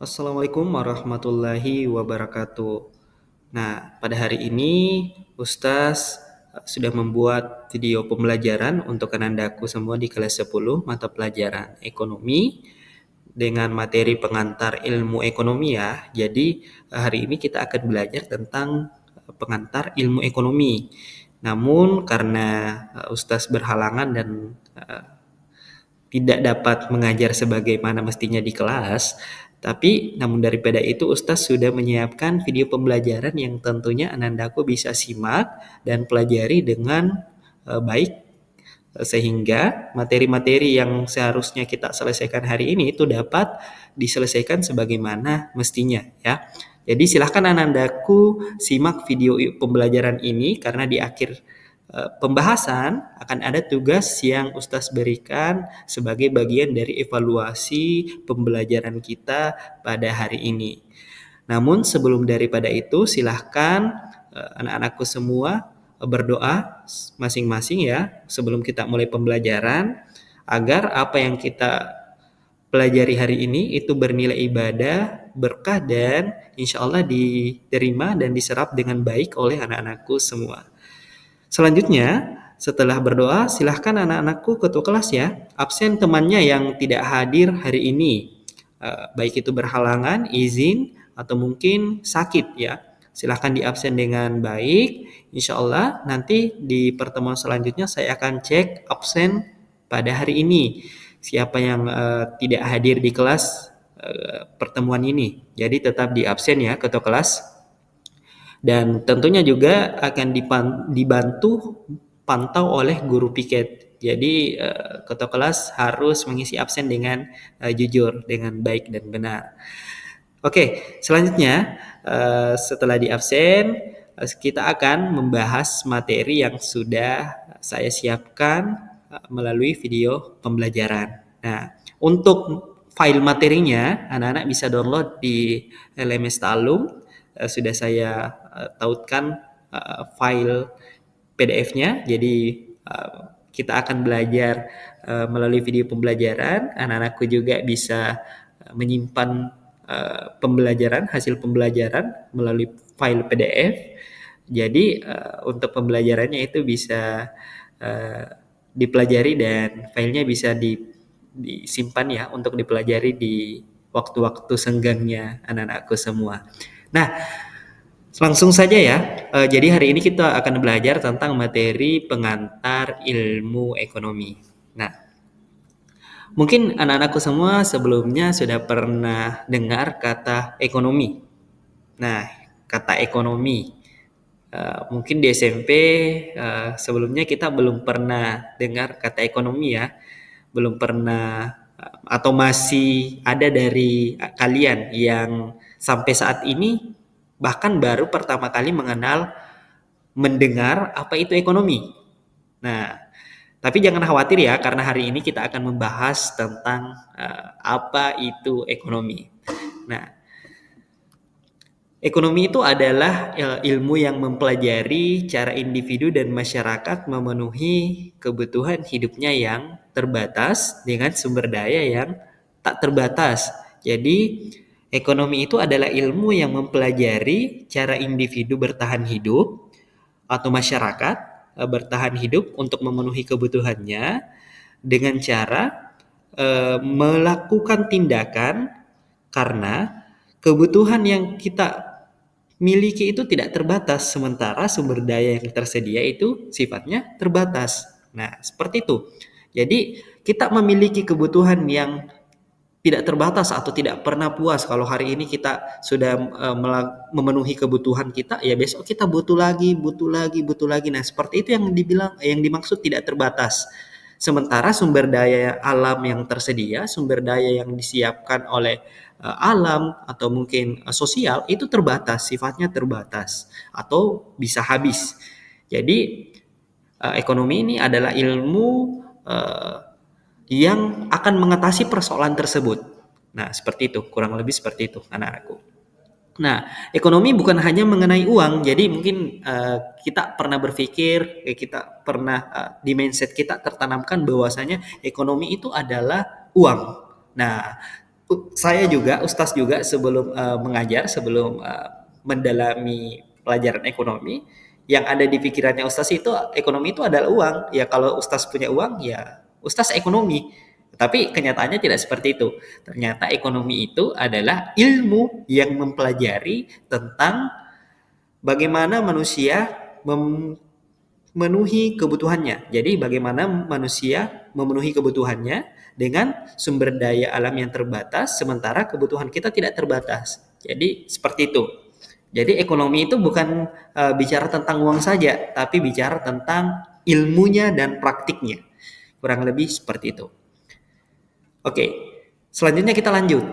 Assalamualaikum warahmatullahi wabarakatuh. Nah, pada hari ini Ustaz sudah membuat video pembelajaran untuk anandaku semua di kelas 10 mata pelajaran ekonomi dengan materi pengantar ilmu ekonomi ya. Jadi hari ini kita akan belajar tentang pengantar ilmu ekonomi. Namun karena Ustaz berhalangan dan tidak dapat mengajar sebagaimana mestinya di kelas, tapi namun daripada itu Ustaz sudah menyiapkan video pembelajaran yang tentunya anandaku bisa simak dan pelajari dengan baik sehingga materi-materi yang seharusnya kita selesaikan hari ini itu dapat diselesaikan sebagaimana mestinya ya. Jadi silahkan anandaku simak video pembelajaran ini karena di akhir pembahasan akan ada tugas yang Ustaz berikan sebagai bagian dari evaluasi pembelajaran kita pada hari ini. Namun sebelum daripada itu silahkan anak-anakku semua berdoa masing-masing ya sebelum kita mulai pembelajaran agar apa yang kita pelajari hari ini itu bernilai ibadah, berkah dan insya Allah diterima dan diserap dengan baik oleh anak-anakku semua. Selanjutnya, setelah berdoa, silahkan anak-anakku ketua kelas ya, absen temannya yang tidak hadir hari ini. Baik itu berhalangan, izin, atau mungkin sakit ya. Silahkan diabsen dengan baik. Insya Allah nanti di pertemuan selanjutnya saya akan cek absen pada hari ini. Siapa yang tidak hadir di kelas pertemuan ini. Jadi tetap di absen ya ketua kelas. Dan tentunya juga akan dibantu pantau oleh guru piket. Jadi ketua kelas harus mengisi absen dengan jujur, dengan baik dan benar. Oke, selanjutnya setelah di absen kita akan membahas materi yang sudah saya siapkan melalui video pembelajaran. Nah, untuk file materinya anak-anak bisa download di LMS Talum. Sudah saya tautkan file PDF-nya. Jadi kita akan belajar melalui video pembelajaran. Anak-anakku juga bisa menyimpan pembelajaran, hasil pembelajaran melalui file PDF. Jadi untuk pembelajarannya itu bisa dipelajari dan filenya bisa disimpan ya untuk dipelajari di waktu-waktu senggangnya anak-anakku semua. Nah, langsung saja ya. Jadi hari ini kita akan belajar tentang materi pengantar ilmu ekonomi. Nah, mungkin anak-anakku semua sebelumnya sudah pernah dengar kata ekonomi. Nah, kata ekonomi. Mungkin di SMP sebelumnya kita belum pernah dengar kata ekonomi ya. Belum pernah atau masih ada dari kalian yang sampai saat ini bahkan baru pertama kali mendengar apa itu ekonomi. Nah, tapi jangan khawatir ya karena hari ini kita akan membahas tentang apa itu ekonomi. Nah, ekonomi itu adalah ilmu yang mempelajari cara individu dan masyarakat memenuhi kebutuhan hidupnya yang terbatas dengan sumber daya yang tak terbatas. Jadi, ekonomi itu adalah ilmu yang mempelajari cara individu bertahan hidup atau masyarakat bertahan hidup untuk memenuhi kebutuhannya dengan cara melakukan tindakan karena kebutuhan yang kita miliki itu tidak terbatas, sementara sumber daya yang tersedia itu sifatnya terbatas. Nah, seperti itu. Jadi, kita memiliki kebutuhan yang tidak terbatas atau tidak pernah puas. Kalau hari ini kita sudah memenuhi kebutuhan kita, ya besok kita butuh lagi, butuh lagi, butuh lagi. Nah, seperti itu yang dimaksud tidak terbatas. Sementara sumber daya alam yang tersedia, sumber daya yang disiapkan oleh alam atau mungkin sosial itu terbatas, sifatnya terbatas atau bisa habis. Jadi ekonomi ini adalah ilmu yang akan mengatasi persoalan tersebut. Nah, seperti itu, kurang lebih seperti itu anak-anakku. Nah, ekonomi bukan hanya mengenai uang. Jadi mungkin kita pernah berpikir, kita pernah di mindset kita tertanamkan bahwasanya ekonomi itu adalah uang. Nah, Saya juga, Ustaz juga sebelum mengajar, sebelum mendalami pelajaran ekonomi, yang ada di pikirannya Ustaz itu ekonomi itu adalah uang. Ya kalau Ustaz punya uang, ya Ustaz ekonomi. Tapi kenyataannya tidak seperti itu. Ternyata ekonomi itu adalah ilmu yang mempelajari tentang bagaimana manusia memenuhi kebutuhannya. Jadi bagaimana manusia memenuhi kebutuhannya dengan sumber daya alam yang terbatas, sementara kebutuhan kita tidak terbatas. Jadi seperti itu. Jadi ekonomi itu bukan bicara tentang uang saja, tapi bicara tentang ilmunya dan praktiknya. Kurang lebih seperti itu. Oke, selanjutnya kita lanjut.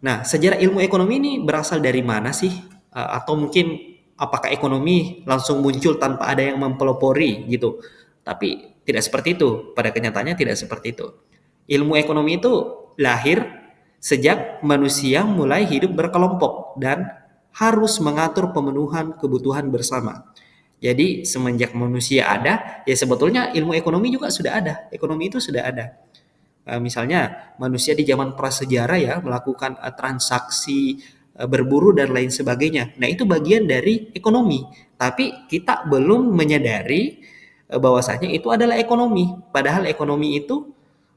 Nah, sejarah ilmu ekonomi ini berasal dari mana sih? Atau mungkin apakah ekonomi langsung muncul tanpa ada yang mempelopori gitu? Tapi tidak seperti itu. Pada kenyataannya tidak seperti itu. Ilmu ekonomi itu lahir sejak manusia mulai hidup berkelompok dan harus mengatur pemenuhan kebutuhan bersama. Jadi semenjak manusia ada, ya sebetulnya ilmu ekonomi juga sudah ada. Ekonomi itu sudah ada. Misalnya manusia di zaman prasejarah ya melakukan transaksi berburu dan lain sebagainya. Nah itu bagian dari ekonomi. Tapi kita belum menyadari bahwasanya itu adalah ekonomi. Padahal ekonomi itu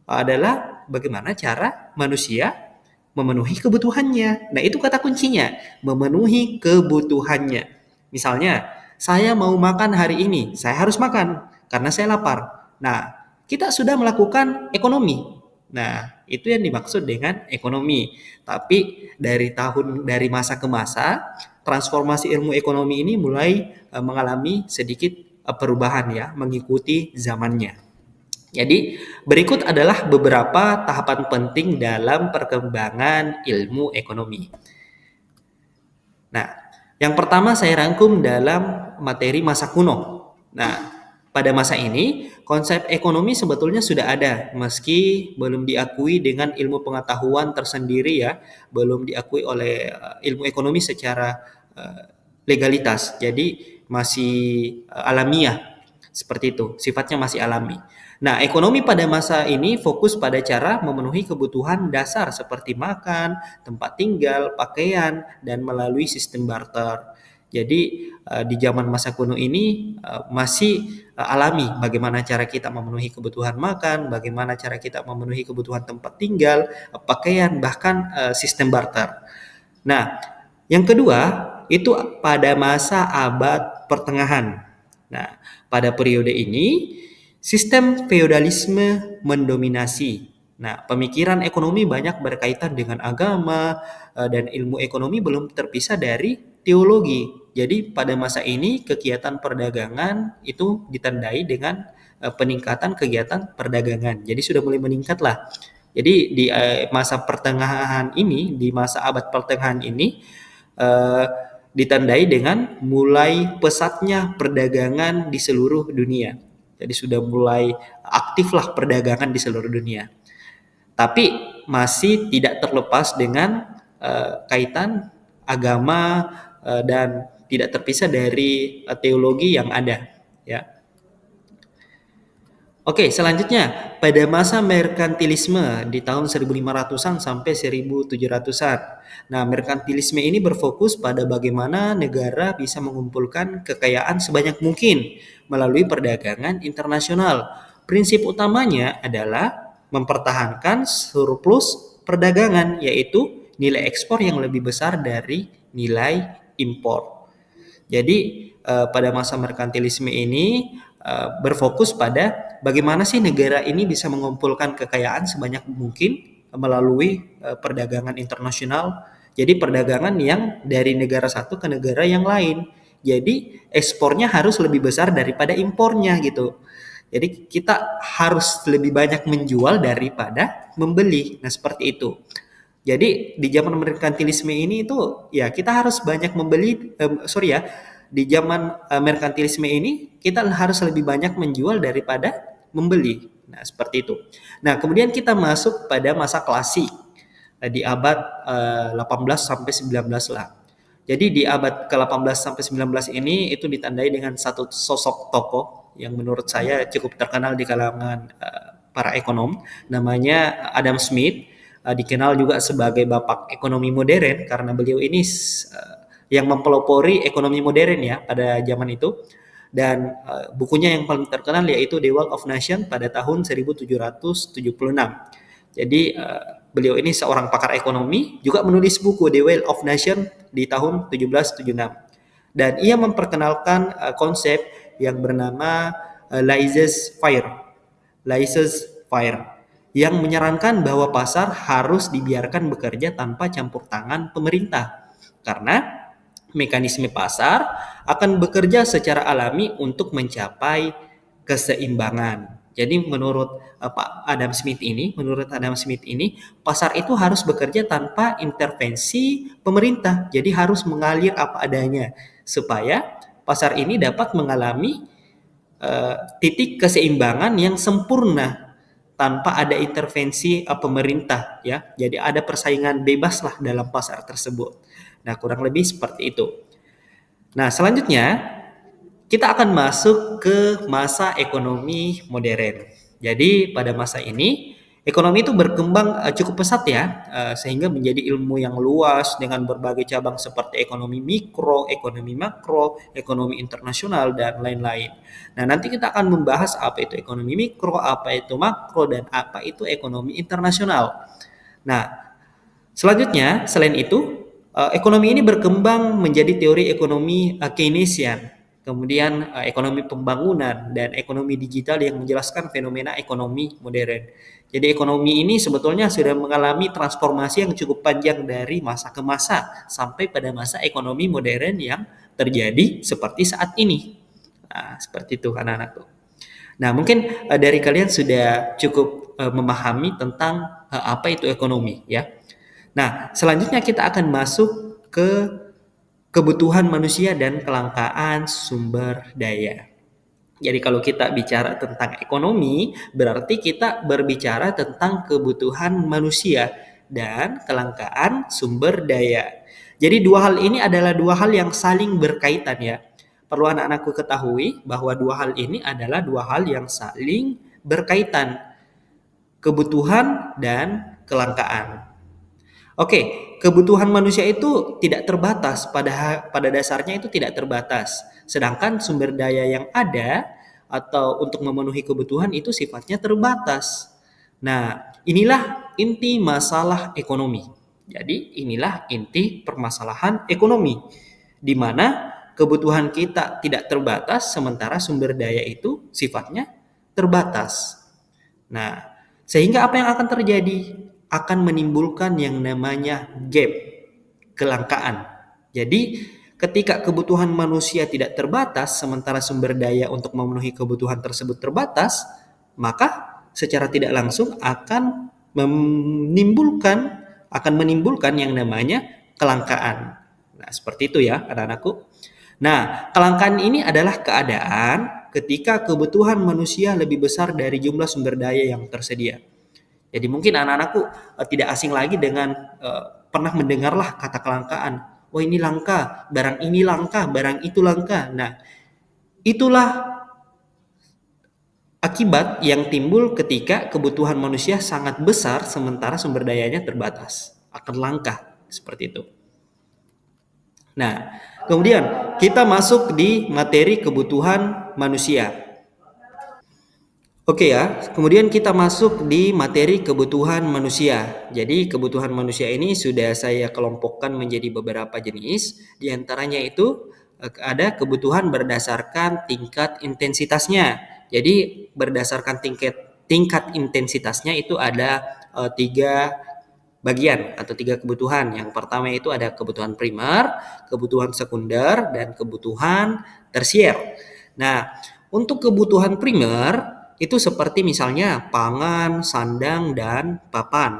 adalah bagaimana cara manusia memenuhi kebutuhannya. Nah itu kata kuncinya, memenuhi kebutuhannya. Misalnya saya mau makan hari ini, saya harus makan karena saya lapar. Nah kita sudah melakukan ekonomi. Nah, itu yang dimaksud dengan ekonomi. Tapi dari masa ke masa, transformasi ilmu ekonomi ini mulai mengalami sedikit perubahan ya, mengikuti zamannya. Jadi, berikut adalah beberapa tahapan penting dalam perkembangan ilmu ekonomi. Nah, yang pertama saya rangkum dalam materi masa kuno. Nah, pada masa ini konsep ekonomi sebetulnya sudah ada meski belum diakui dengan ilmu pengetahuan tersendiri ya, belum diakui oleh ilmu ekonomi secara legalitas. Jadi masih alamiah seperti itu, sifatnya masih alami. Nah, ekonomi pada masa ini fokus pada cara memenuhi kebutuhan dasar seperti makan, tempat tinggal, pakaian, dan melalui sistem barter. Jadi di zaman masa kuno ini masih alami bagaimana cara kita memenuhi kebutuhan makan, bagaimana cara kita memenuhi kebutuhan tempat tinggal, pakaian, bahkan sistem barter. Nah, yang kedua itu pada masa abad pertengahan. Nah, pada periode ini sistem feodalisme mendominasi. Nah, pemikiran ekonomi banyak berkaitan dengan agama dan ilmu ekonomi belum terpisah dari teologi. Jadi pada masa ini kegiatan perdagangan itu ditandai dengan peningkatan kegiatan perdagangan. Jadi sudah mulai meningkat lah. Jadi di masa pertengahan ini, di masa abad pertengahan ini eh, ditandai dengan mulai pesatnya perdagangan di seluruh dunia. Jadi sudah mulai aktiflah perdagangan di seluruh dunia. Tapi masih tidak terlepas dengan kaitan agama dan tidak terpisah dari teologi yang ada. Ya. Oke, selanjutnya pada masa merkantilisme di tahun 1500-an sampai 1700-an. Nah, merkantilisme ini berfokus pada bagaimana negara bisa mengumpulkan kekayaan sebanyak mungkin melalui perdagangan internasional. Prinsip utamanya adalah mempertahankan surplus perdagangan, yaitu nilai ekspor yang lebih besar dari nilai impor. Jadi pada masa merkantilisme ini berfokus pada bagaimana sih negara ini bisa mengumpulkan kekayaan sebanyak mungkin melalui perdagangan internasional. Jadi perdagangan yang dari negara satu ke negara yang lain. Jadi ekspornya harus lebih besar daripada impornya gitu. Jadi kita harus lebih banyak menjual daripada membeli. Nah seperti itu. Jadi di zaman merkantilisme ini itu ya kita harus banyak membeli, di zaman merkantilisme ini kita harus lebih banyak menjual daripada membeli. Nah seperti itu. Nah kemudian kita masuk pada masa klasik di abad 18 sampai 19 lah. Jadi di abad ke-18 sampai 19 ini itu ditandai dengan satu sosok tokoh yang menurut saya cukup terkenal di kalangan para ekonom, namanya Adam Smith. dikenal juga sebagai bapak ekonomi modern karena beliau ini yang mempelopori ekonomi modern ya pada zaman itu. Dan bukunya yang paling terkenal yaitu The Wealth of Nation pada tahun 1776. Jadi beliau ini seorang pakar ekonomi, juga menulis buku The Wealth of Nation di tahun 1776. Dan ia memperkenalkan konsep yang bernama laissez-faire, yang menyarankan bahwa pasar harus dibiarkan bekerja tanpa campur tangan pemerintah. Karena mekanisme pasar akan bekerja secara alami untuk mencapai keseimbangan. Jadi menurut menurut Adam Smith ini, pasar itu harus bekerja tanpa intervensi pemerintah. Jadi harus mengalir apa adanya supaya pasar ini dapat mengalami titik keseimbangan yang sempurna tanpa ada intervensi pemerintah ya. Jadi ada persaingan bebas lah dalam pasar tersebut. Nah, kurang lebih seperti itu. Nah, selanjutnya kita akan masuk ke masa ekonomi modern. Jadi pada masa ini ekonomi itu berkembang cukup pesat ya, sehingga menjadi ilmu yang luas dengan berbagai cabang seperti ekonomi mikro, ekonomi makro, ekonomi internasional dan lain-lain. Nah, nanti kita akan membahas apa itu ekonomi mikro, apa itu makro, dan apa itu ekonomi internasional. Nah, selanjutnya selain itu ekonomi ini berkembang menjadi teori ekonomi Keynesian, kemudian ekonomi pembangunan dan ekonomi digital yang menjelaskan fenomena ekonomi modern. Jadi ekonomi ini sebetulnya sudah mengalami transformasi yang cukup panjang dari masa ke masa sampai pada masa ekonomi modern yang terjadi seperti saat ini. Nah, seperti itu anak-anakku. Nah, mungkin dari kalian sudah cukup memahami tentang apa itu ekonomi ya. Nah, selanjutnya kita akan masuk ke kebutuhan manusia dan kelangkaan sumber daya. Jadi kalau kita bicara tentang ekonomi, berarti kita berbicara tentang kebutuhan manusia dan kelangkaan sumber daya. Jadi dua hal ini adalah dua hal yang saling berkaitan ya. Perlu anak-anakku ketahui bahwa dua hal ini adalah dua hal yang saling berkaitan. Kebutuhan dan kelangkaan. Oke, kebutuhan manusia itu tidak terbatas, pada dasarnya itu tidak terbatas. Sedangkan sumber daya yang ada atau untuk memenuhi kebutuhan itu sifatnya terbatas. Nah, inilah inti masalah ekonomi. Jadi, inilah inti permasalahan ekonomi, di mana kebutuhan kita tidak terbatas sementara sumber daya itu sifatnya terbatas. Nah, sehingga apa yang akan terjadi? Akan menimbulkan yang namanya gap, kelangkaan. Jadi, ketika kebutuhan manusia tidak terbatas, sementara sumber daya untuk memenuhi kebutuhan tersebut terbatas, maka secara tidak langsung menimbulkan yang namanya kelangkaan. Nah, seperti itu ya, anak-anakku. Nah, kelangkaan ini adalah keadaan ketika kebutuhan manusia lebih besar dari jumlah sumber daya yang tersedia. Jadi mungkin anak-anakku tidak asing lagi dengan pernah mendengarlah kata kelangkaan. Oh, ini langka, barang ini langka, barang itu langka. Nah, itulah akibat yang timbul ketika kebutuhan manusia sangat besar sementara sumber dayanya terbatas. Akan langka, seperti itu. Nah, kemudian kita masuk di materi kebutuhan manusia. Oke ya, kemudian kita masuk di materi kebutuhan manusia. Jadi kebutuhan manusia ini sudah saya kelompokkan menjadi beberapa jenis. Di antaranya itu ada kebutuhan berdasarkan tingkat intensitasnya. Jadi berdasarkan tingkat intensitasnya itu ada tiga bagian atau tiga kebutuhan. Yang pertama itu ada kebutuhan primer, kebutuhan sekunder, dan kebutuhan tersier. Nah, untuk kebutuhan primer itu seperti misalnya pangan, sandang, dan papan.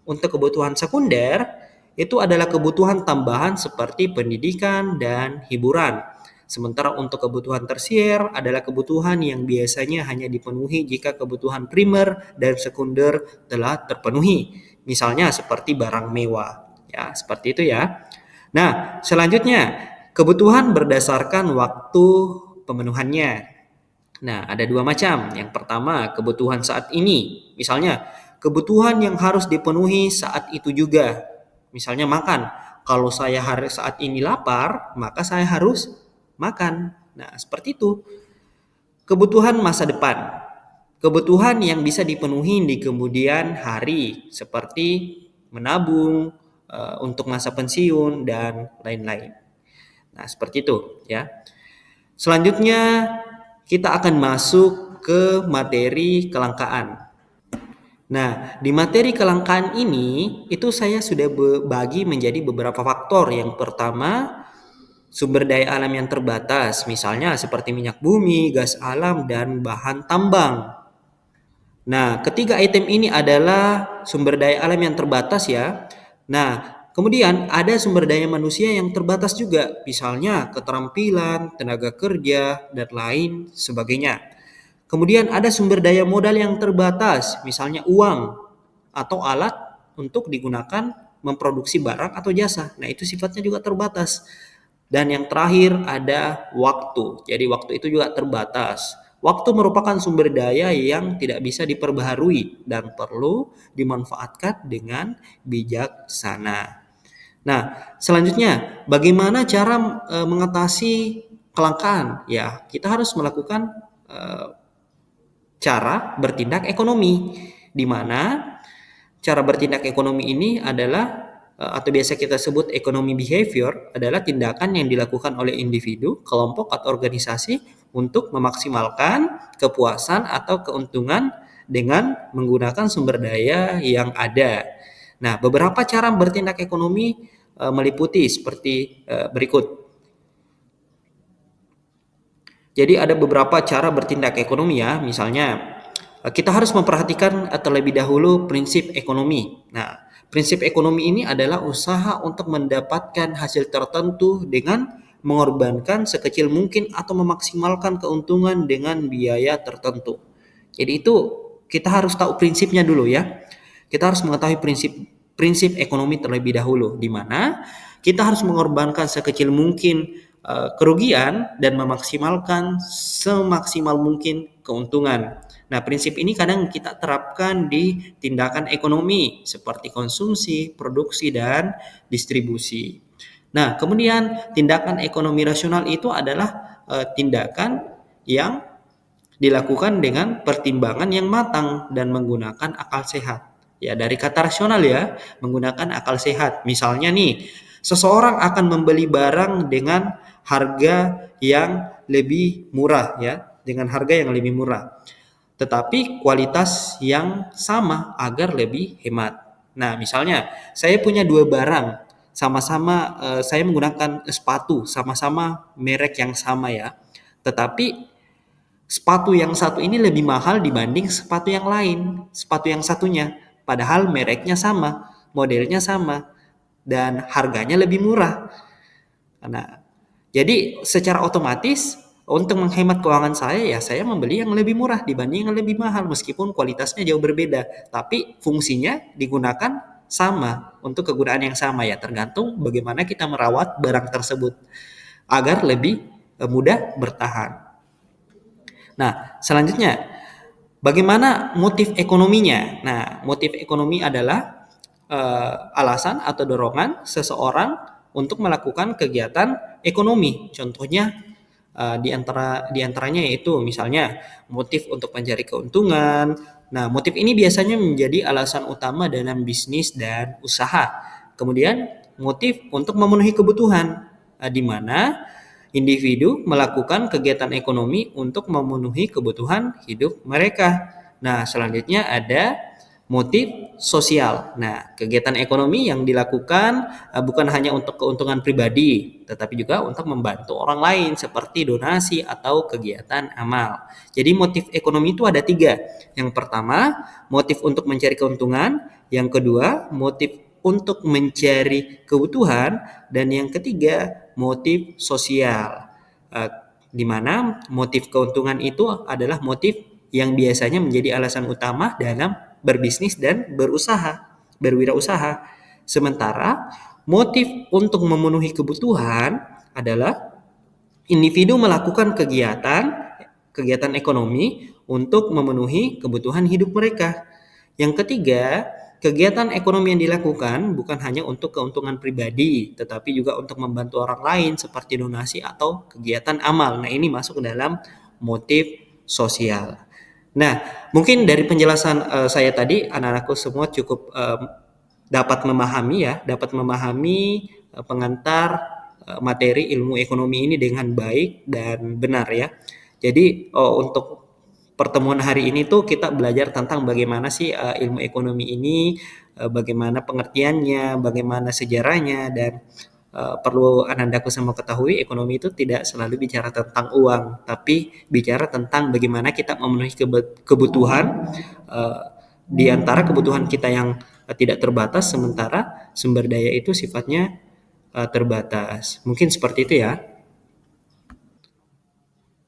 Untuk kebutuhan sekunder, itu adalah kebutuhan tambahan seperti pendidikan dan hiburan. Sementara untuk kebutuhan tersier adalah kebutuhan yang biasanya hanya dipenuhi jika kebutuhan primer dan sekunder telah terpenuhi. Misalnya seperti barang mewah. Ya, seperti itu ya. Nah, selanjutnya kebutuhan berdasarkan waktu pemenuhannya. Nah, ada dua macam. Yang pertama, kebutuhan saat ini. Misalnya, kebutuhan yang harus dipenuhi saat itu juga. Misalnya makan. Kalau saya saat ini lapar, maka saya harus makan. Nah, seperti itu. Kebutuhan masa depan. Kebutuhan yang bisa dipenuhi di kemudian hari seperti menabung untuk masa pensiun dan lain-lain. Nah, seperti itu ya. Selanjutnya kita akan masuk ke materi kelangkaan. Nah, di materi kelangkaan ini itu saya sudah bagi menjadi beberapa faktor. Yang pertama, sumber daya alam yang terbatas, misalnya seperti minyak bumi, gas alam, dan bahan tambang. Nah, ketiga item ini adalah sumber daya alam yang terbatas ya. Nah, kemudian ada sumber daya manusia yang terbatas juga, misalnya keterampilan, tenaga kerja, dan lain sebagainya. Kemudian ada sumber daya modal yang terbatas, misalnya uang atau alat untuk digunakan memproduksi barang atau jasa. Nah, itu sifatnya juga terbatas. Dan yang terakhir ada waktu. Jadi waktu itu juga terbatas. Waktu merupakan sumber daya yang tidak bisa diperbaharui dan perlu dimanfaatkan dengan bijaksana. Nah, selanjutnya bagaimana cara mengatasi kelangkaan? Ya, kita harus melakukan cara bertindak ekonomi, di mana cara bertindak ekonomi ini adalah atau biasa kita sebut ekonomi behavior adalah tindakan yang dilakukan oleh individu, kelompok atau organisasi untuk memaksimalkan kepuasan atau keuntungan dengan menggunakan sumber daya yang ada. Nah, beberapa cara bertindak ekonomi meliputi seperti berikut. Jadi ada beberapa cara bertindak ekonomi ya, misalnya kita harus memperhatikan terlebih dahulu prinsip ekonomi. Nah, prinsip ekonomi ini adalah usaha untuk mendapatkan hasil tertentu dengan mengorbankan sekecil mungkin atau memaksimalkan keuntungan dengan biaya tertentu. Jadi itu kita harus tahu prinsipnya dulu ya. Kita harus mengetahui prinsip ekonomi terlebih dahulu, di mana kita harus mengorbankan sekecil mungkin kerugian dan memaksimalkan semaksimal mungkin keuntungan. Nah, prinsip ini kadang kita terapkan di tindakan ekonomi seperti konsumsi, produksi, dan distribusi. Nah, kemudian tindakan ekonomi rasional itu adalah tindakan yang dilakukan dengan pertimbangan yang matang dan menggunakan akal sehat. Ya, dari kata rasional ya, menggunakan akal sehat. Misalnya nih, seseorang akan membeli barang dengan harga yang lebih murah ya, dengan harga yang lebih murah. Tetapi kualitas yang sama agar lebih hemat. Nah, misalnya saya punya dua barang, sama-sama saya menggunakan sepatu, sama-sama merek yang sama ya. Tetapi sepatu yang satu ini lebih mahal dibanding sepatu yang lain, sepatu yang satunya. Padahal mereknya sama, modelnya sama, dan harganya lebih murah. Nah, jadi secara otomatis untuk menghemat keuangan saya ya saya membeli yang lebih murah dibanding yang lebih mahal meskipun kualitasnya jauh berbeda, tapi fungsinya digunakan sama untuk kegunaan yang sama ya, tergantung bagaimana kita merawat barang tersebut agar lebih mudah bertahan. Nah, selanjutnya bagaimana motif ekonominya? Nah, motif ekonomi adalah alasan atau dorongan seseorang untuk melakukan kegiatan ekonomi. Contohnya di antaranya yaitu misalnya motif untuk mencari keuntungan. Nah, motif ini biasanya menjadi alasan utama dalam bisnis dan usaha. Kemudian motif untuk memenuhi kebutuhan, di mana individu melakukan kegiatan ekonomi untuk memenuhi kebutuhan hidup mereka. Nah, selanjutnya ada motif sosial. Nah, kegiatan ekonomi yang dilakukan bukan hanya untuk keuntungan pribadi, tetapi juga untuk membantu orang lain seperti donasi atau kegiatan amal. Jadi motif ekonomi itu ada tiga. Yang pertama, motif untuk mencari keuntungan. Yang kedua, motif untuk mencari kebutuhan. Dan yang ketiga, motif sosial. Di mana motif keuntungan itu adalah motif yang biasanya menjadi alasan utama dalam berbisnis dan berwirausaha. Sementara motif untuk memenuhi kebutuhan adalah individu melakukan kegiatan ekonomi untuk memenuhi kebutuhan hidup mereka. Yang ketiga, kegiatan ekonomi yang dilakukan bukan hanya untuk keuntungan pribadi, tetapi juga untuk membantu orang lain seperti donasi atau kegiatan amal. Nah, ini masuk ke dalam motif sosial. Nah, mungkin dari penjelasan saya tadi, anak-anakku semua cukup dapat memahami pengantar materi ilmu ekonomi ini dengan baik dan benar ya. Jadi untuk pertemuan hari ini tuh kita belajar tentang bagaimana sih ilmu ekonomi ini, bagaimana pengertiannya, bagaimana sejarahnya, dan perlu Anandaku semua ketahui, ekonomi itu tidak selalu bicara tentang uang, tapi bicara tentang bagaimana kita memenuhi kebutuhan uh, di antara kebutuhan kita yang tidak terbatas, sementara sumber daya itu sifatnya terbatas. Mungkin seperti itu ya.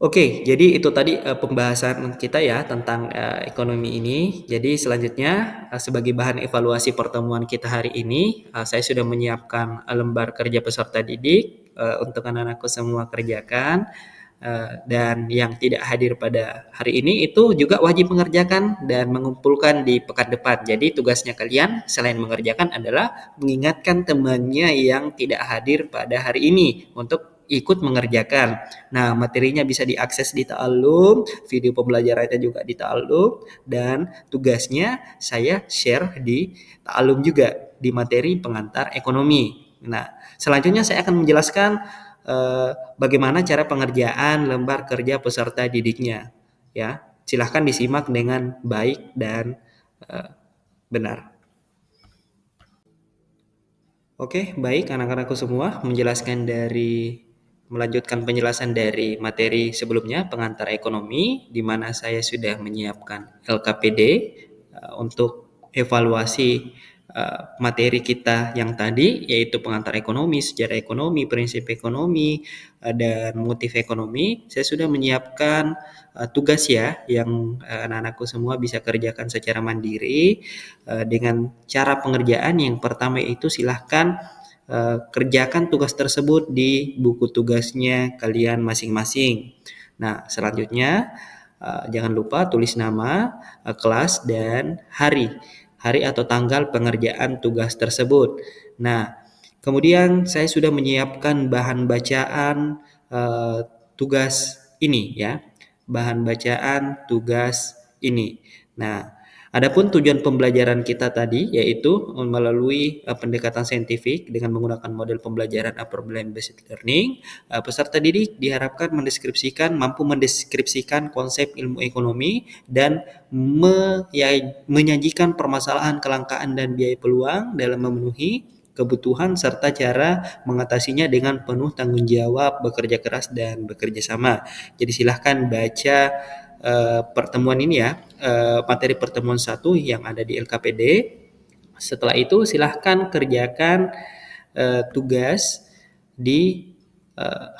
Oke, jadi itu tadi pembahasan kita ya tentang ekonomi ini. Jadi selanjutnya sebagai bahan evaluasi pertemuan kita hari ini, saya sudah menyiapkan lembar kerja peserta didik untuk anak-anakku semua kerjakan. Dan yang tidak hadir pada hari ini itu juga wajib mengerjakan dan mengumpulkan di pekan depan. Jadi tugasnya kalian selain mengerjakan adalah mengingatkan temannya yang tidak hadir pada hari ini untuk ikut mengerjakan. Nah, materinya bisa diakses di Ta'alum, video pembelajarannya juga di Ta'alum, dan tugasnya saya share di Ta'alum juga di materi pengantar ekonomi. Nah, selanjutnya saya akan menjelaskan bagaimana cara pengerjaan lembar kerja peserta didiknya. Ya, silahkan disimak dengan baik dan benar. Oke, baik anak-anakku semua, melanjutkan penjelasan dari materi sebelumnya, pengantar ekonomi, di mana saya sudah menyiapkan LKPD untuk evaluasi materi kita yang tadi, yaitu pengantar ekonomi, sejarah ekonomi, prinsip ekonomi, dan motif ekonomi. Saya sudah menyiapkan tugas ya, yang anak-anakku semua bisa kerjakan secara mandiri dengan cara pengerjaan. Yang pertama itu silahkan kerjakan tugas tersebut di buku tugasnya kalian masing-masing. Nah, selanjutnya jangan lupa tulis nama, kelas, dan hari atau tanggal pengerjaan tugas tersebut. Nah, kemudian saya sudah menyiapkan bahan bacaan tugas ini ya, bahan bacaan tugas ini. Nah, adapun tujuan pembelajaran kita tadi yaitu melalui pendekatan saintifik dengan menggunakan model pembelajaran problem based learning, peserta didik diharapkan mampu mendeskripsikan konsep ilmu ekonomi dan menyajikan permasalahan kelangkaan dan biaya peluang dalam memenuhi kebutuhan serta cara mengatasinya dengan penuh tanggung jawab, bekerja keras dan bekerja sama. Jadi silahkan baca pertemuan ini ya, materi pertemuan 1 yang ada di LKPD. Setelah itu silahkan kerjakan tugas di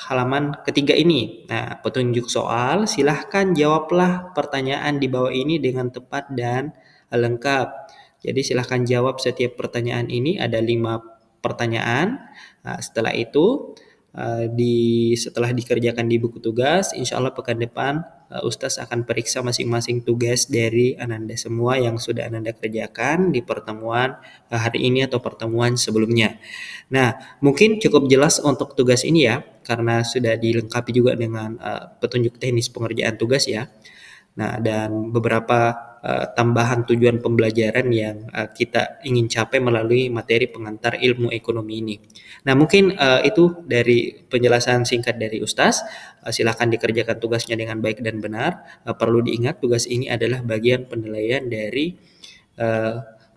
halaman ketiga ini. Nah, petunjuk soal, silahkan jawablah pertanyaan di bawah ini dengan tepat dan lengkap. Jadi silahkan jawab setiap pertanyaan ini, ada 5 pertanyaan. Nah, setelah itu setelah dikerjakan di buku tugas, insya Allah pekan depan Ustaz akan periksa masing-masing tugas dari Ananda semua yang sudah Ananda kerjakan di pertemuan hari ini atau pertemuan sebelumnya. Nah, mungkin cukup jelas untuk tugas ini ya, karena sudah dilengkapi juga dengan petunjuk teknis pengerjaan tugas ya. Nah, dan beberapa tambahan tujuan pembelajaran yang kita ingin capai melalui materi pengantar ilmu ekonomi ini. Nah, mungkin itu dari penjelasan singkat dari Ustaz. Silakan dikerjakan tugasnya dengan baik dan benar. Perlu diingat tugas ini adalah bagian penilaian dari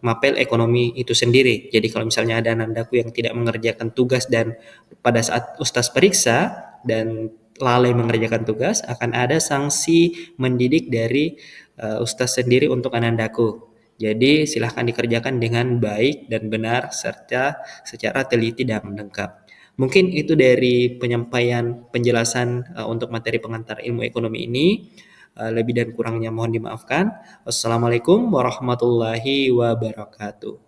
mapel ekonomi itu sendiri. Jadi kalau misalnya ada nandaku yang tidak mengerjakan tugas dan pada saat Ustaz periksa dan lalai mengerjakan tugas, akan ada sanksi mendidik dari Ustaz sendiri untuk anandaku. Jadi silahkan dikerjakan dengan baik dan benar serta secara teliti dan lengkap. Mungkin itu dari penyampaian penjelasan untuk materi pengantar ilmu ekonomi ini. Lebih dan kurangnya mohon dimaafkan. Wassalamualaikum warahmatullahi wabarakatuh.